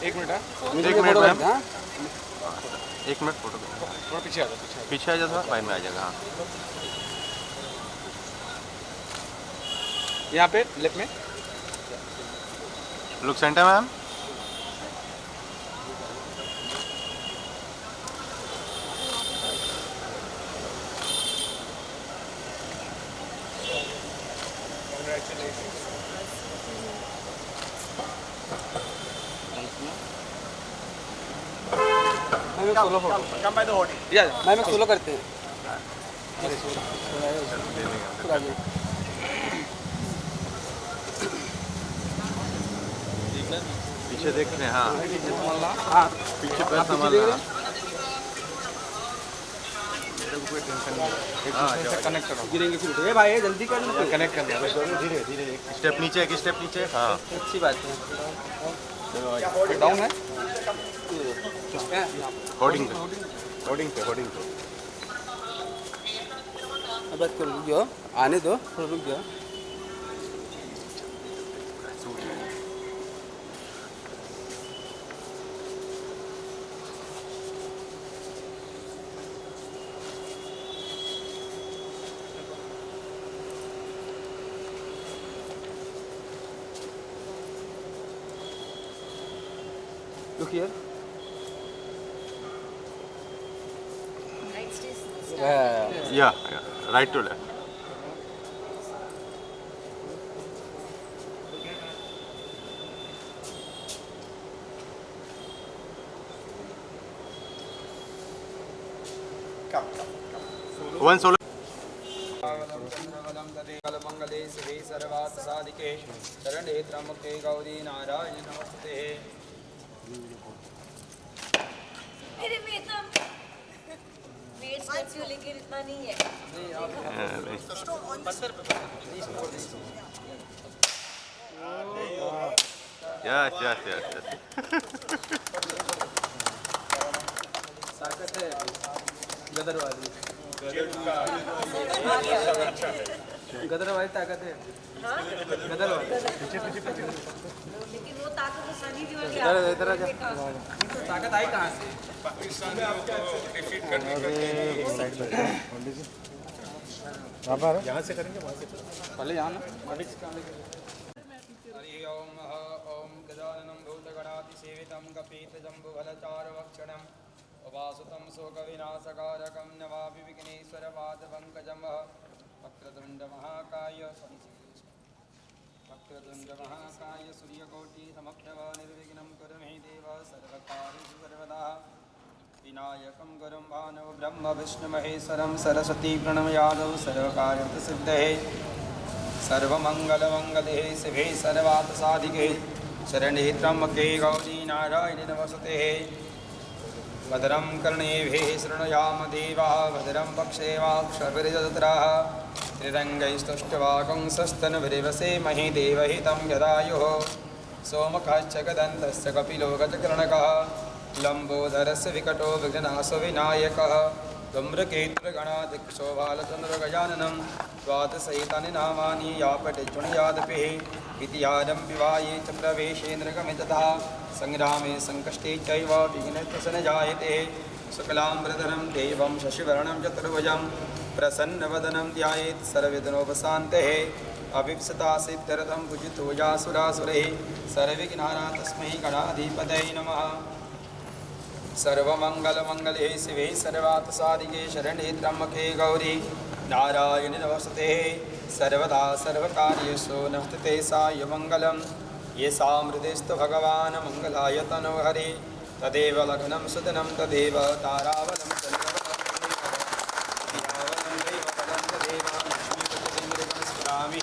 एक मिनट है, एक मिनट मैम, हाँ 1 मिनट फोटो थोड़ा पीछे आ जाओ, पीछे आ जाओ, थोड़ा लाइन में आ जाएगा। हाँ यहाँ पे लेफ्ट में। Look centre ma'am. Solo photo ma'am solo करते हैं। पीछे देख रहे हैं। हाँ हाँ पीछे पैर संभालना। हाँ कनेक्ट करो, गिरेंगे फिर ये भाई जल्दी कर लो। कनेक्ट करना है, धीरे धीरे। स्टेप नीचे, एक स्टेप नीचे। हाँ अच्छी बात है। डाउन है, होर्डिंग पे, होर्डिंग पे, होर्डिंग पे। अब बात करो, रुक जाओ, आने दो, थोड़ा रुक जाओ। Look here. या right to left. One solo. मंगले शिवे सर्वार्थ साधिके शरणे त्र्यंबके गौरी नारायणी नमस्ते। मेरे वेट स्टैच्यू लेकिन इतना नहीं है। Yes yes yes yes. ताकत है गदर वाली, गदर वाली ताकत है। गदर वाली लेकिन वो ताकत तो सनी दी वाली इधर आजा। ताकत आई कहाँ से? यहाँ से करेंगे, वहाँ से पहले यहाँ ना। हरि ओम ओम गजाननं भूतगणातिसेवितं कपीतजम्बुफलचारुभक्षणं उपासुतं शोकविनाशकारकं नमामि विघ्नेश्वरपादपङ्कजं। वक्रतुण्डमहाकाय सूर्यकोटिसमप्रभ निर्विघ्नं कुरु मे देव सर्वकार्येषु सर्वदा। विनायकं गुरुं भानौ ब्रह्म विष्णु महेश्वरं सरस्वती प्रणमयादौ सर्वकार्यसिद्धये सर्वमङ्गलमङ्गले शिवे सर्वार्थसाधिके शरणे त्र्यम्बके गौरी नारायणि नमस्ते। भद्रं कर्णेभिः शृणुयाम देवाः भद्रं पक्षेवाक्षभिर्जत्राः त्रिरङ्गैस्तुष्टवागुंसस्तनभिर्वसेमहि देवहितं यदायुः। सोमकश्च गदन्तस्य कपिलो गजकर्णकः लम्बोदरस्य विकटो विघ्नाशो विनायकः। धूम्रकेतुर्गणाधिक्षो बालचन्द्रगजाननं द्वादशैतानि नामानि यापटिचुणयादपिः। इतिहारं विवाहे च प्रवेशेन्द्रगमे तथा सङ्ग्रामे सङ्कष्टे चैव विघ्नस्य न जायते। शुक्लाम्बरधरं देवं शशिवर्णं चतुर्भुजं प्रसन्नवदनं ध्यायेत् सर्वविघ्नोपशान्तये। अभिप्सितासिद्ध्यर्थं भुजितो यासुरासुरैः सर्वविघ्नानां तस्मै गणाधिपतये नमः। सर्वमङ्गलमङ्गले शिवे सर्वार्थसाधिके शरणे त्र्यम्बके गौरी नारायणि नमस्ते। सर्वदा सर्वकार्येषु नमस्ते सायमङ्गलं। येषां हृदयस्थो भगवान् मङ्गलाय तनोहरि तदेव लग्नं सुदनं तदेव तारावलं चन्द्रवलं दैवपदं तदेव लक्ष्मीपतिमृगं स्मरामि।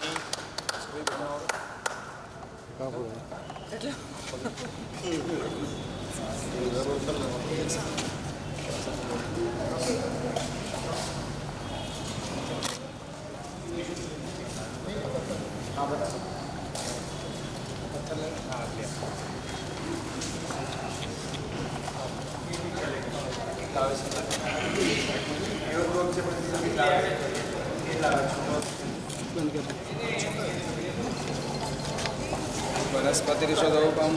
वनस्पतिषदौपं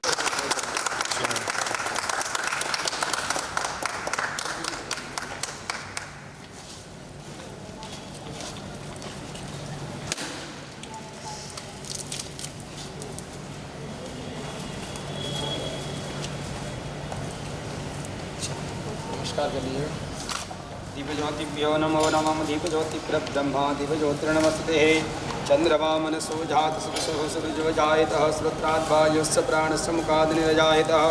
नमस्कार कर लीजिए। दीपज्योतिभ्यो नमो नमः दीपज्योतिप्रब्रह्मा दीपज्योतिर्नमस्ते चंद्रमा मनसो जात सुसुः सुरजो जायतः श्रोत्राद्वायुस्य प्राणस्य मुखाद्निरजायतः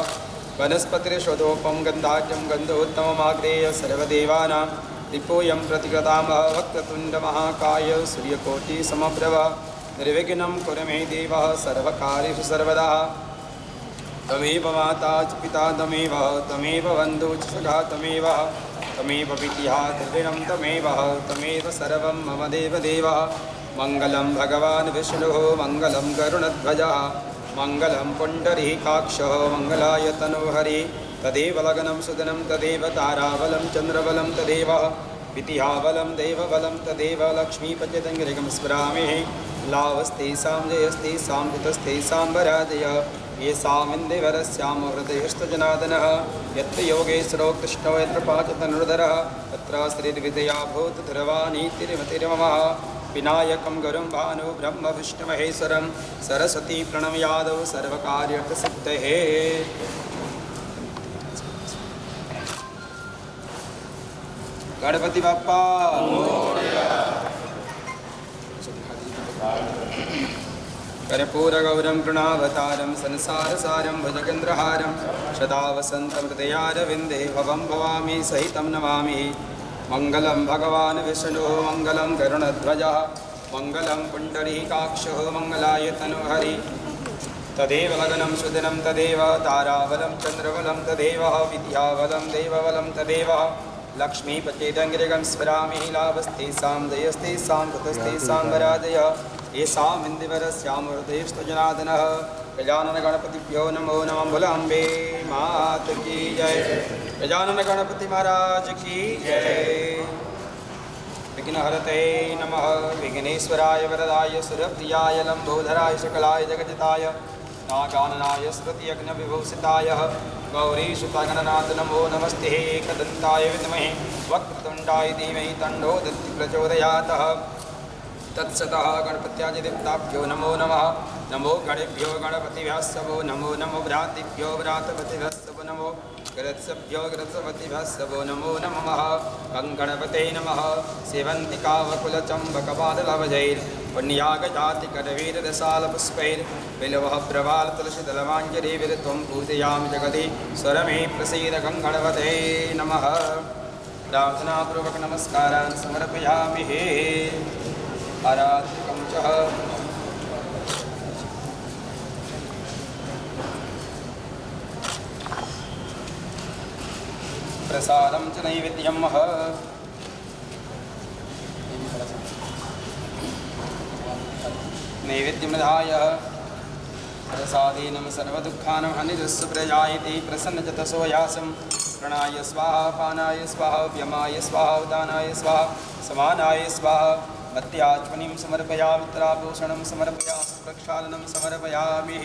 वनस्पतिर्षदोपम गन्धाढ्यं गन्धोत्तममाग्रेय सर्वदेवानां दीपोऽयं प्रतिकृतामः वक्रतुण्डमहाकाय सूर्यकोटिसमप्रभ निर्विघ्नं कुरु मे देवः सर्वकार्येषु सर्वदा तमेव माता च पिता तमेव बन्धु च सखा तमेव विद्या द्रविणं तमेव सर्वं मम देवदेव मङ्गलं भगवान् विष्णुः मङ्गलं गरुडध्वजः मङ्गलं पुण्डरीकाक्षः मङ्गलाय तनोहरि तदेव लग्नं सुदनं तदेव ताराबलं चन्द्रबलं तदेव विद्याबलं देवबलं तदेव लक्ष्मीपतितङ्गिरिकं स्मरामि लाभस्तेषां जयस्तेषां कुतस्तेषां वराजय येषामिन्देवरस्याम हृदयस्थजनादनः यत्र योगेश्वरो कृष्णो यत्र पाचतनुर्धरः तत्र श्रीर्विद्या भूतधर्वानीतिर्मतिर्ममः विनायकं गुरुं भानु ब्रह्म विष्णुमहेश्वरं सरस्वती प्रणमयादौ सर्वकार्यसिद्धये। गणपति बाप्पा कर्पूरगौरं कृणावतारं संसारसारं भुजगेन्द्रहारं सदा वसन्तमृदयारविन्दे भवं भवामि सहितं नमामि मङ्गलं भगवान् विष्णुः मङ्गलं गरुडध्वजः मङ्गलं पुण्डरीकाक्षः मङ्गलाय तनोहरि तदेव लग्नं सुदिनं तदेव ताराबलं चन्द्रबलं तदेव विद्याबलं देवबलं तदेव लक्ष्मीपतितङ्गिरिकं स्मरामि लाभस्तेषां जयस्तेषां कुतस्तेषां वराजय येषामिन्दिवरस्याम हृदयस्थजनादनः गजानन गणपतिभ्यो नमो नमः भोलाम्बे मात की जय। गजानन गणपति महाराज की जय। विघ्नहरते नमः विघ्नेश्वराय वरदाय सुरप्रियाय लम्बोधराय सकलाय जगजिताय नागाननाय श्रुतियज्ञविभूषिताय गौरीसुतगणनाथ नमो नमस्ते एकदन्ताय विद्महे वक्रतुण्डाय धीमहि तन्नो दन्ति प्रचोदयात् तत्सतः गणपत्यादिदेवताभ्यो नमो नमः नमो गणेभ्यो गणपतिभ्यः नमो नमो भ्रातृभ्यो भ्रातृपतिभ्यः नमो गृत्सभ्यो गृत्सपतिभ्यः नमो नमः गणपते नमः सेवन्तिकावकुलचम्बकपादलवजैर्पुण्यागजातिकरवीररसालपुष्पैर्बिल्वः प्रवालतुलसीदलमाञ्जरीविरत्वं पूजयामि जगति स्वरमे प्रसीद गणपते नमः। प्रार्थनापूर्वक नमस्कारान् समर्पयामि हे आराध्यकं च प्रसादं च नैवेद्यं नैवेद्यमधाय प्रसादेन सर्वदुःखानां हनिरस्य प्रजायते प्रसन्नचतसो यासं प्रणाय स्वाहा पानाय स्वाहा व्यमाय स्वाहा उदानाय स्वाहा समानाय स्वाहा मध्यात्मनिं समर्पयामि त्राभूषणं समर्पयामि प्रक्षालनं समर्पयामि।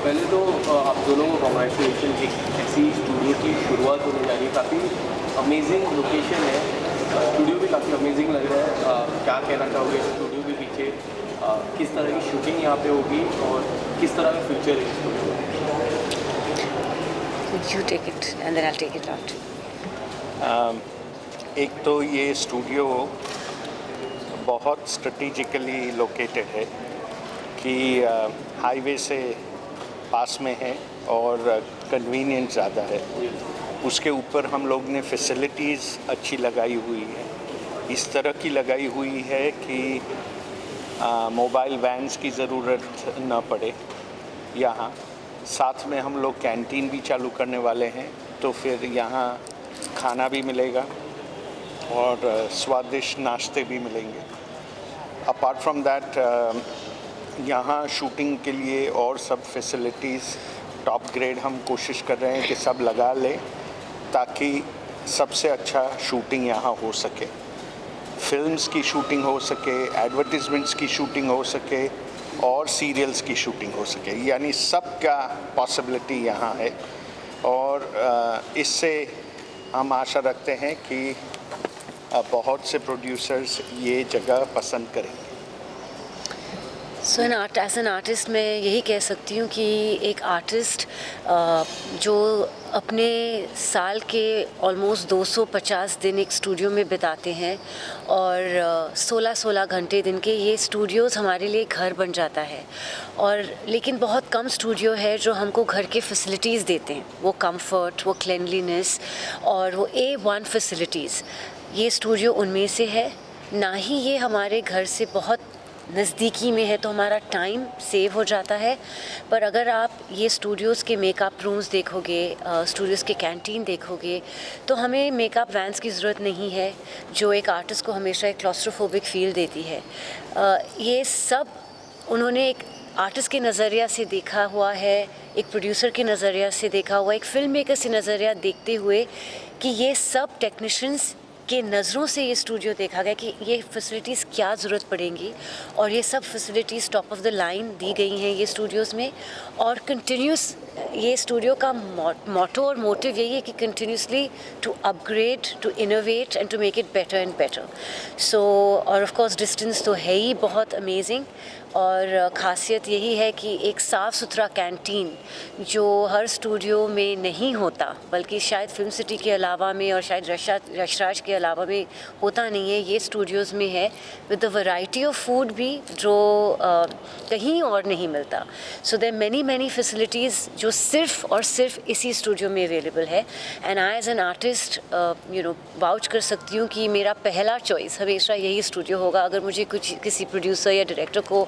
पहले तो आप दोनों को कॉन्ग्रेचुलेशन, एक ऐसी स्टूडियो की शुरुआत होने जा रही है। काफ़ी अमेजिंग लोकेशन है, स्टूडियो भी काफ़ी अमेजिंग लग रहा है। क्या कहना चाहोगे स्टूडियो के पीछे, किस तरह की शूटिंग यहाँ पे होगी और किस तरह का फ्यूचर है स्टूडियो का? You take it and then I'll take it out. एक तो ये स्टूडियो बहुत स्ट्रेटेजिकली लोकेटेड है कि हाईवे से पास में है और कन्वीनियंस ज़्यादा है। उसके ऊपर हम लोग ने फैसिलिटीज़ अच्छी लगाई हुई है, इस तरह की लगाई हुई है कि मोबाइल वैन्स की ज़रूरत न पड़े। यहाँ साथ में हम लोग कैंटीन भी चालू करने वाले हैं, तो फिर यहाँ खाना भी मिलेगा और स्वादिष्ट नाश्ते भी मिलेंगे। अपार्ट फ्रॉम दैट यहाँ शूटिंग के लिए और सब फैसिलिटीज़ टॉप ग्रेड हम कोशिश कर रहे हैं कि सब लगा लें ताकि सबसे अच्छा शूटिंग यहाँ हो सके, फिल्म्स की शूटिंग हो सके, एडवर्टिजमेंट्स की शूटिंग हो सके और सीरियल्स की शूटिंग हो सके, यानी सब का पॉसिबिलिटी यहाँ है। और इससे हम आशा रखते हैं कि बहुत से प्रोड्यूसर्स ये जगह पसंद करेंगे। सो एज एन आर्टिस्ट मैं यही कह सकती हूँ कि एक आर्टिस्ट जो अपने साल के ऑलमोस्ट 250 दिन एक स्टूडियो में बिताते हैं और 16-16 घंटे दिन के, ये स्टूडियोज़ हमारे लिए घर बन जाता है। और लेकिन बहुत कम स्टूडियो है जो हमको घर के फैसिलिटीज़ देते हैं, वो कंफर्ट, वो क्लिनलीनेस और वो A1 फैसिलिटीज़। ये स्टूडियो उनमें से है। ना ही ये हमारे घर से बहुत नज़दीकी में है तो हमारा टाइम सेव हो जाता है, पर अगर आप ये स्टूडियोज़ के मेकअप रूम्स देखोगे, स्टूडियोज़ के कैंटीन देखोगे, तो हमें मेकअप वैन्स की ज़रूरत नहीं है जो एक आर्टिस्ट को हमेशा एक क्लॉस्ट्रोफोबिक फील देती है। ये सब उन्होंने एक आर्टिस्ट के नज़रिया से देखा हुआ है, एक प्रोड्यूसर के नज़रिया से देखा हुआ, एक फिल्म मेकर से नज़रिया देखते हुए कि ये सब टेक्नीशियंस के नज़रों से ये स्टूडियो देखा गया कि ये फैसिलिटीज़ क्या ज़रूरत पड़ेंगी, और ये सब facilities top of the line दी गई हैं ये स्टूडियोज़ में। और कंटिन्यूस ये स्टूडियो का मोटो और मोटिव यही है कि continuously to upgrade, to innovate and to make it better and better. So और ऑफ कोर्स डिस्टेंस तो है ही बहुत अमेजिंग, और ख़ासियत यही है कि एक साफ़ सुथरा कैंटीन जो हर स्टूडियो में नहीं होता, बल्कि शायद फिल्म सिटी के अलावा में और शायद यशराज के अलावा में होता नहीं है, ये स्टूडियोज़ में है, with the variety of food भी जो कहीं और नहीं मिलता। सो देयर मैनी फैसिलिटीज़ जो सिर्फ और सिर्फ इसी स्टूडियो में अवेलेबल है। And I as an artist vouch कर सकती हूँ कि मेरा पहला चॉइस हमेशा यही स्टूडियो होगा। अगर मुझे किसी प्रोड्यूसर या डायरेक्टर को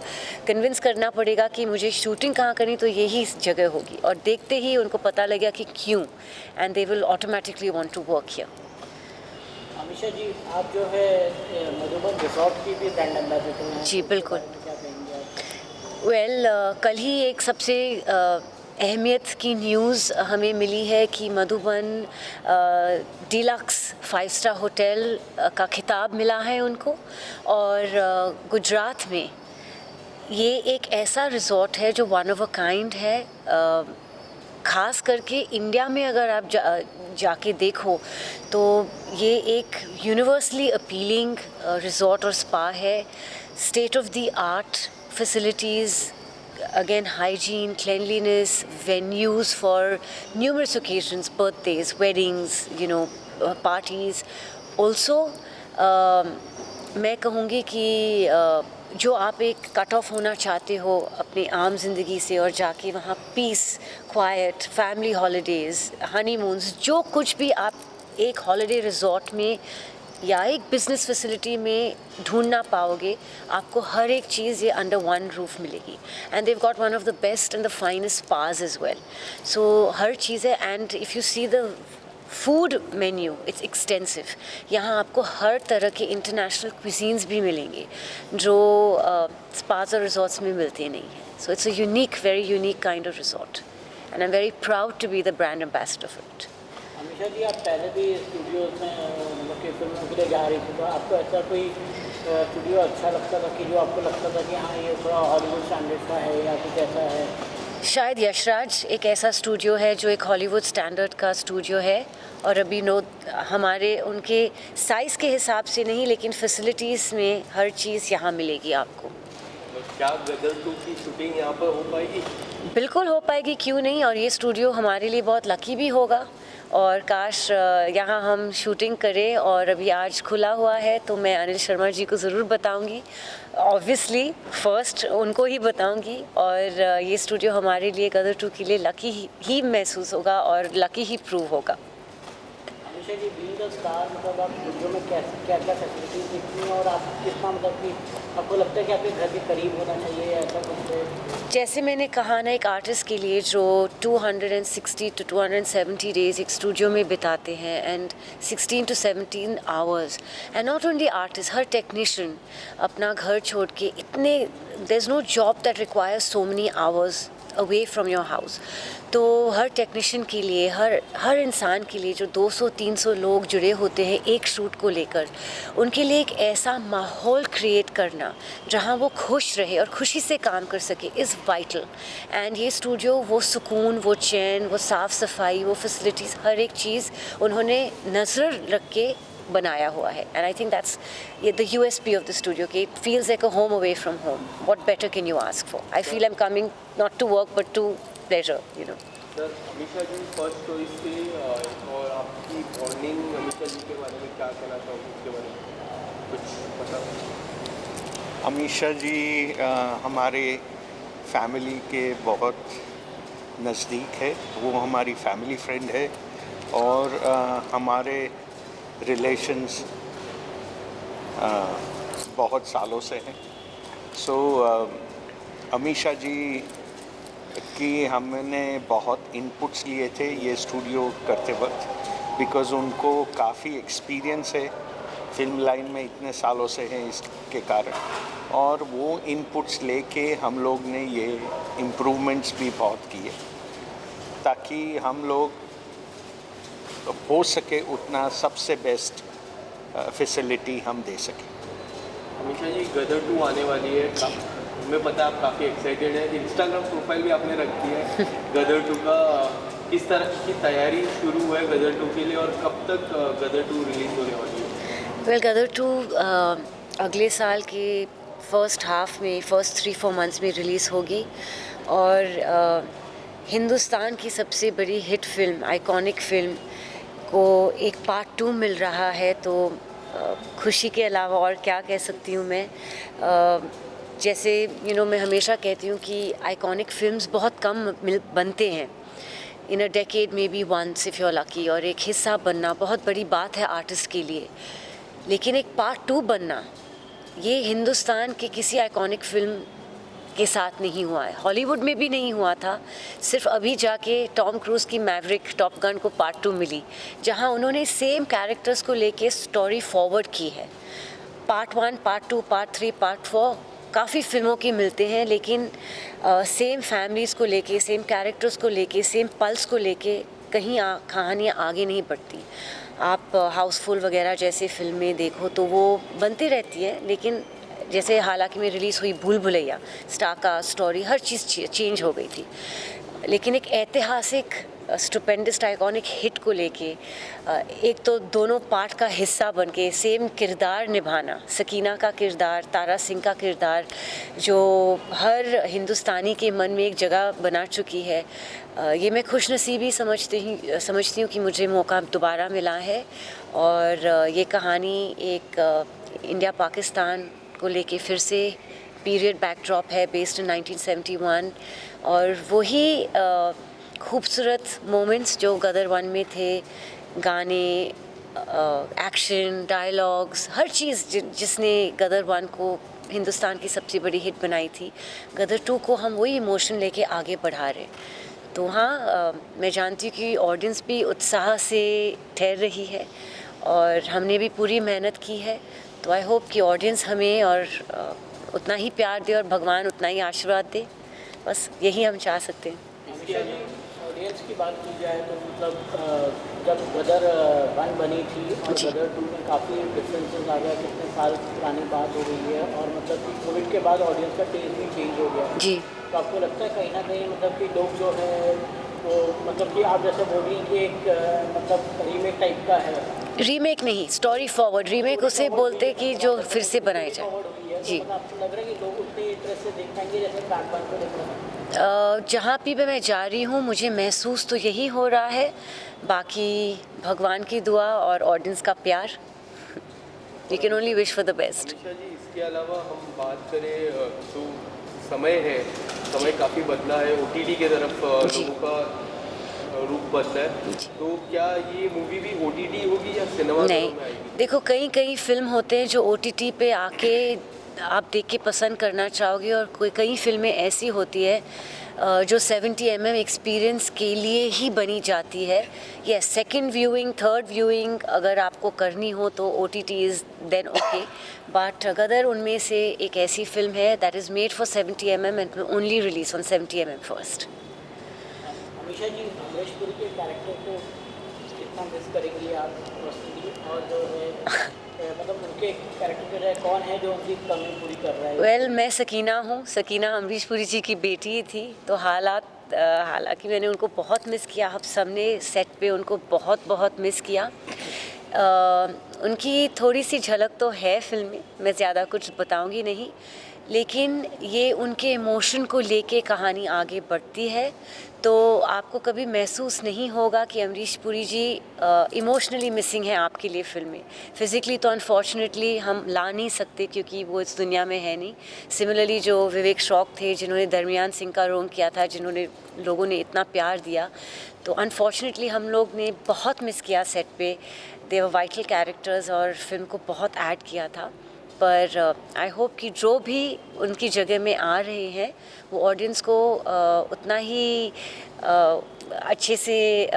कन्विंस करना पड़ेगा कि मुझे शूटिंग कहाँ करनी, तो यही जगह होगी, और देखते ही उनको पता लगेगा कि क्यों, and they will automatically want to work here. Amisha ji, आप जो है मधुबन रिसोर्ट की भी ब्रांड एम्बेसडर हैं। जी बिल्कुल। वेल कल ही एक सबसे अहमियत की न्यूज़ हमें मिली है कि मधुबन डिलक्स 5 स्टार होटल का खिताब मिला है उनको, और गुजरात में ये एक ऐसा रिज़ॉर्ट है जो वन ऑफ अ काइंड है। ख़ास करके इंडिया में अगर आप जाके देखो तो ये एक यूनिवर्सली अपीलिंग रिज़ॉर्ट और स्पा है। State of the art facilities, again hygiene, cleanliness, venues for numerous occasions, birthdays, weddings, parties. Also मैं कहूँगी कि जो आप एक कट ऑफ होना चाहते हो अपनी आम जिंदगी से और जाके वहाँ पीस, क्वाइट, फैमिली हॉलीडेज़, हनीमून्स, जो कुछ भी आप एक हॉलीडे रिजॉर्ट में या एक बिज़नेस फैसिलिटी में ढूंढना पाओगे, आपको हर एक चीज़ ये अंडर वन रूफ मिलेगी। And they've got one of the best and the finest spas as well. So हर चीज़ है, and if you see the food menu it's extensive. यहाँ आपको हर तरह के इंटरनेशनल क्विजीन्स भी मिलेंगे जो स्पाज और रिजॉर्ट्स में मिलते नहीं हैं। So it's a unique, very unique kind of resort, and I am very proud to be the brand ambassador of it. Amisha ji, आप पहले भी स्टूडियो में मतलब कि फिल्मों के लिए जा रही थी, तो आपको ऐसा कोई स्टूडियो अच्छा लगता था कि जो आपको लगता था कि हाँ ये थोड़ा हॉलीवुड स्टैंडर्ड का है या कुछ ऐसा है? शायद यशराज एक ऐसा स्टूडियो है जो एक हॉलीवुड स्टैंडर्ड का स्टूडियो है, और अभी हमारे उनके साइज़ के हिसाब से नहीं, लेकिन फैसिलिटीज़ में हर चीज़ यहाँ मिलेगी आपको। क्या गदर 2 की शूटिंग यहाँ पर हो पाएगी? बिल्कुल हो पाएगी, क्यों नहीं। और ये स्टूडियो हमारे लिए बहुत लकी भी होगा, और काश यहाँ हम शूटिंग करें। और अभी आज खुला हुआ है तो मैं अनिल शर्मा जी को ज़रूर बताऊंगी, ऑब्वियसली फर्स्ट उनको ही बताऊंगी। और ये स्टूडियो हमारे लिए गदर 2 के लिए लकी ही महसूस होगा और लकी ही प्रूव होगा। अमीषा जी बीइंग अ स्टार मतलब आप स्टूडियो में क्या क्या फैसिलिटीज देखती हैं और आप कितना मतलब कि आपको लगता है कि आपके घर के करीब होना चाहिए या ऐसा कुछ है? जैसे मैंने कहा ना, एक आर्टिस्ट के लिए जो 260 to 270 डेज एक स्टूडियो में बिताते हैं and 16 to 17 hours, and not only artist, हर टेक्नीशियन अपना घर छोड़ के इतने, there is no job that requires so many hours away from your house. तो हर टेक्नीशियन के लिए, हर इंसान के लिए जो 200-300 लोग जुड़े होते हैं एक शूट को लेकर, उनके लिए एक ऐसा माहौल क्रिएट करना जहां वो खुश रहे और खुशी से काम कर सके इज़ वाइटल। एंड ये स्टूडियो वो सुकून, वो चैन, वो साफ़ सफाई, वो फैसिलिटीज़, हर एक चीज़ उन्होंने नज़र रख के बनाया हुआ है। And I think that's the USP of the studio, कि it feels like a home away from home. What better can you ask for? I feel I am coming not to work but to pleasure, you know. Sir, Amisha ji first choice थे और आपकी bonding Amisha जी के बारे में क्या कहना चाहोगे, उसके बारे में कुछ पता? अमीषा जी हमारे फैमिली के बहुत नज़दीक है, वो हमारी फैमिली फ्रेंड है और हमारे रिलेशंस बहुत सालों से हैं। सो अमीषा जी की हमने बहुत इनपुट्स लिए थे ये स्टूडियो करते वक्त, बिकॉज़ उनको काफ़ी एक्सपीरियंस है फिल्म लाइन में, इतने सालों से हैं इसके कारण, और वो इनपुट्स लेके हम लोग ने ये इम्प्रूवमेंट्स भी बहुत किए ताकि हम लोग हो सके उतना सबसे बेस्ट फैसिलिटी हम दे सकें। अमीषा जी गदर 2 आने वाली है, हमें पता है आप काफ़ी एक्साइटेड है, इंस्टाग्राम प्रोफाइल भी आपने रखी है गदर 2 का, किस तरह की तैयारी शुरू है गदर 2 के लिए और कब तक गदर 2 रिलीज़ होने वाली है? वेल, गदर 2 अगले साल के फर्स्ट हाफ में, फर्स्ट 3-4 मंथ्स में रिलीज़ होगी और हिंदुस्तान की सबसे बड़ी हिट फिल्म, आइकॉनिक फिल्म को एक पार्ट 2 मिल रहा है, तो खुशी के अलावा और क्या कह सकती हूँ मैं। जैसे मैं हमेशा कहती हूँ कि आइकॉनिक फिल्म्स बहुत कम बनते हैं, इन अ डेकेड में be once if you are lucky, और एक हिस्सा बनना बहुत बड़ी बात है आर्टिस्ट के लिए। लेकिन एक पार्ट 2 बनना, ये हिंदुस्तान के किसी आइकॉनिक फिल्म के साथ नहीं हुआ है, हॉलीवुड में भी नहीं हुआ था। सिर्फ अभी जाके टॉम क्रूज़ की मैवरिक, टॉप गन को पार्ट 2 मिली, जहां उन्होंने सेम कैरेक्टर्स को लेके स्टोरी फॉरवर्ड की है। पार्ट 1, पार्ट 2, पार्ट 3, पार्ट 4 काफ़ी फिल्मों की मिलते हैं, लेकिन सेम फैमिलीज़ को लेके, सेम कैरेक्टर्स को लेके, सेम पल्स को लेके कहीं कहानियाँ आगे नहीं बढ़ती। आप हाउसफुल वगैरह जैसे फिल्में देखो तो वो बनती रहती हैं, लेकिन जैसे हालांकि में रिलीज़ हुई भूल भुलैया, स्टार कास्ट, स्टोरी, हर चीज़ चेंज हो गई थी, लेकिन एक ऐतिहासिक स्टुपेंडस आइकॉनिक हिट को लेके एक तो दोनों पार्ट का हिस्सा बनके सेम किरदार निभाना, सकीना का किरदार, तारा सिंह का किरदार, जो हर हिंदुस्तानी के मन में एक जगह बना चुकी है, ये मैं खुशनसीबी समझती हूँ कि मुझे मौका दोबारा मिला है। और ये कहानी एक इंडिया पाकिस्तान को लेके फिर से पीरियड बैकड्रॉप है, बेस्ड इन 1971, और वही खूबसूरत मोमेंट्स जो गदर 1 में थे, गाने, एक्शन, डायलॉग्स, हर चीज़ जिसने गदर 1 को हिंदुस्तान की सबसे बड़ी हिट बनाई थी, गदर 2 को हम वही इमोशन लेके आगे बढ़ा रहे। तो हाँ, मैं जानती हूँ कि ऑडियंस भी उत्साह से ठहर रही है और हमने भी पूरी मेहनत की है, तो आई होप कि ऑडियंस हमें और उतना ही प्यार दे और भगवान उतना ही आशीर्वाद दे, बस यही हम चाह सकते हैं। ऑडियंस की बात की जाए तो मतलब जब गदर 1 बनी थी और गदर 2 में काफ़ी डिफरेंसेस आ गया, कितने साल पुरानी बात हो गई है, और मतलब कि कोविड के बाद ऑडियंस का टेस्ट भी चेंज हो गया जी। तो आपको लगता है कहीं ना कहीं मतलब कि लोग जो है वो मतलब कि आप जैसे बोल रही हैं कि एक मतलब रीमेक टाइप का है? रीमेक नहीं, स्टोरी फॉरवर्ड। रीमेक उसे बोलते कि जो फिर से बनाए जाए। जी। तो आपको लग रहा है कि लोग उतने इंटरेस्ट से देख पाएंगे जैसे पार्ट 1 को देख रहे हैं? जहाँ भी मैं जा रही हूँ मुझे महसूस तो यही हो रहा है, बाकी भगवान की दुआ और ऑडियंस का प्यार। We can only wish for the best. Amisha ji, इसके अलावा हम बात करें तो समय है, समय काफ़ी बदला है, OTT के तरफ लोगों का रूप बनता है, तो क्या ये मूवी भी OTT होगी या सिनेमा नहीं, में आएगी? देखो कई फिल्म होते हैं जो OTT पे आके आप देख के पसंद करना चाहोगे, और कई फिल्में ऐसी होती है जो 70mm एक्सपीरियंस के लिए ही बनी जाती है। Yes, second viewing, third viewing अगर आपको करनी हो तो OTT is then okay, but अगर उनमें से एक ऐसी फिल्म है that is made for 70mm and only release on 70mm first. Ameesha ji, Amrish Puri के कैरेक्टर को कितना मिस करेंगी आप पर्सनली, और जो है मतलब उनके कैरेक्टर जो है कौन है जो उनकी कमी पूरी कर रहा है? वेल, मैं सकीना हूँ। सकीना अमरीश पुरी जी की बेटी थी, तो हालांकि मैंने उनको बहुत मिस किया। हम सब ने सेट पे उनको बहुत मिस किया। उनकी थोड़ी सी झलक तो है फिल्म में, मैं ज़्यादा कुछ बताऊंगी नहीं, लेकिन ये उनके इमोशन को लेके कहानी आगे बढ़ती है, तो आपको कभी महसूस नहीं होगा कि अमरीश पुरी जी इमोशनली मिसिंग है आपके लिए फिल्म में। फिज़िकली तो अनफॉर्चुनेटली हम ला नहीं सकते क्योंकि वो इस दुनिया में है नहीं। सिमिलरली जो विवेक श्रॉफ थे जिन्होंने दरमियान सिंह का रोल किया था, जिन्होंने लोगों ने इतना प्यार दिया, तो अनफॉर्चुनेटली हम लोग ने बहुत मिस किया सेट पे। दे वर वाइटल कैरेक्टर्स और फिल्म को बहुत ऐड किया था, पर आई होप कि जो भी उनकी जगह में आ रहे हैं वो ऑडियंस को उतना ही अच्छे से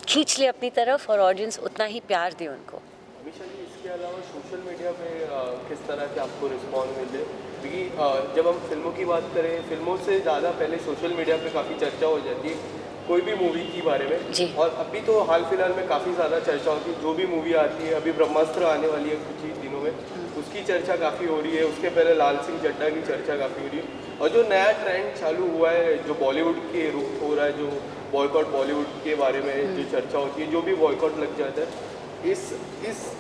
खींच ले अपनी तरफ, और ऑडियंस उतना ही प्यार दे उनको। अमीषा जी, इसके अलावा सोशल मीडिया पे किस तरह के आपको रिस्पॉन्स मिले? क्योंकि जब हम फिल्मों की बात करें, फिल्मों से ज़्यादा पहले सोशल मीडिया पे काफ़ी चर्चा हो जाती है कोई भी मूवी के बारे में जी। और अभी तो हाल फिलहाल में काफ़ी ज़्यादा चर्चा होती है। जो भी मूवी आती है, अभी ब्रह्मास्त्र आने वाली है कुछ ही दिनों में, उसकी चर्चा काफ़ी हो रही है। उसके पहले लाल सिंह चड्ढा की चर्चा काफ़ी हो रही है, और जो नया ट्रेंड चालू हुआ है जो बॉलीवुड के रुख हो रहा है, जो बॉयकॉट बॉलीवुड के बारे में जो चर्चा होती है, जो भी बॉयकॉट लग जाता है, इस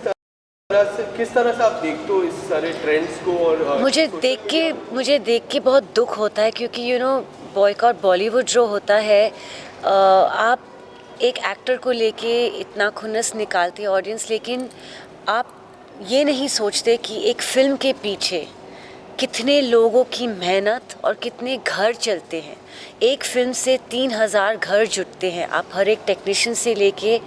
तरह से किस तरह से आप देखते हो इस सारे ट्रेंड्स को? और मुझे देख के बहुत दुख होता है, क्योंकि बॉयकॉट बॉलीवुड जो होता है, आप एक एक्टर को लेके इतना खुन्नस निकालते हैं ऑडियंस, लेकिन आप ये नहीं सोचते कि एक फ़िल्म के पीछे कितने लोगों की मेहनत और कितने घर चलते हैं। एक फ़िल्म से 3000 घर जुटते हैं। आप हर एक टेक्नीशियन से लेके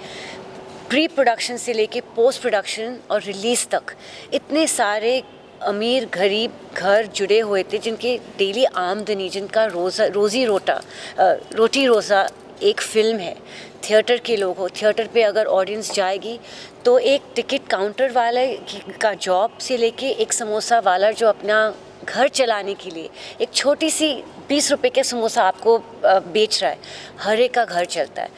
प्री प्रोडक्शन से लेके पोस्ट प्रोडक्शन और रिलीज़ तक इतने सारे अमीर गरीब घर जुड़े हुए थे, जिनके डेली आमदनी, जिनका रोटी रोज़ा एक फ़िल्म है। थिएटर के लोग हो, थिएटर पे अगर ऑडियंस जाएगी तो एक टिकट काउंटर वाले का जॉब से लेके एक समोसा वाला जो अपना घर चलाने के लिए एक छोटी सी 20 रुपए के समोसा आपको बेच रहा है, हर एक का घर चलता है।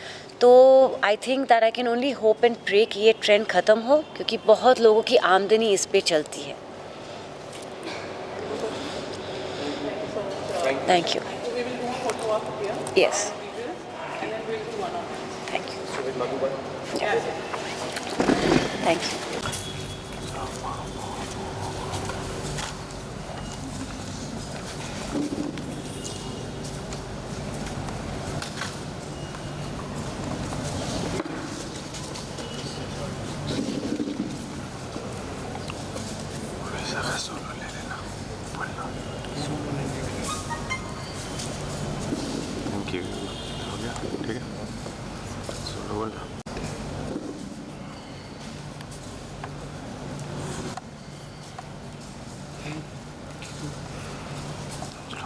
तो I think that I can only hope and pray कि ये ट्रेंड ख़त्म हो, क्योंकि बहुत लोगों की आमदनी इस पे चलती है। Thank you. Yes, thank you. Thank you. Thank you. हो गया, ठीक है, सोलो बोल।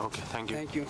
Okay, thank you.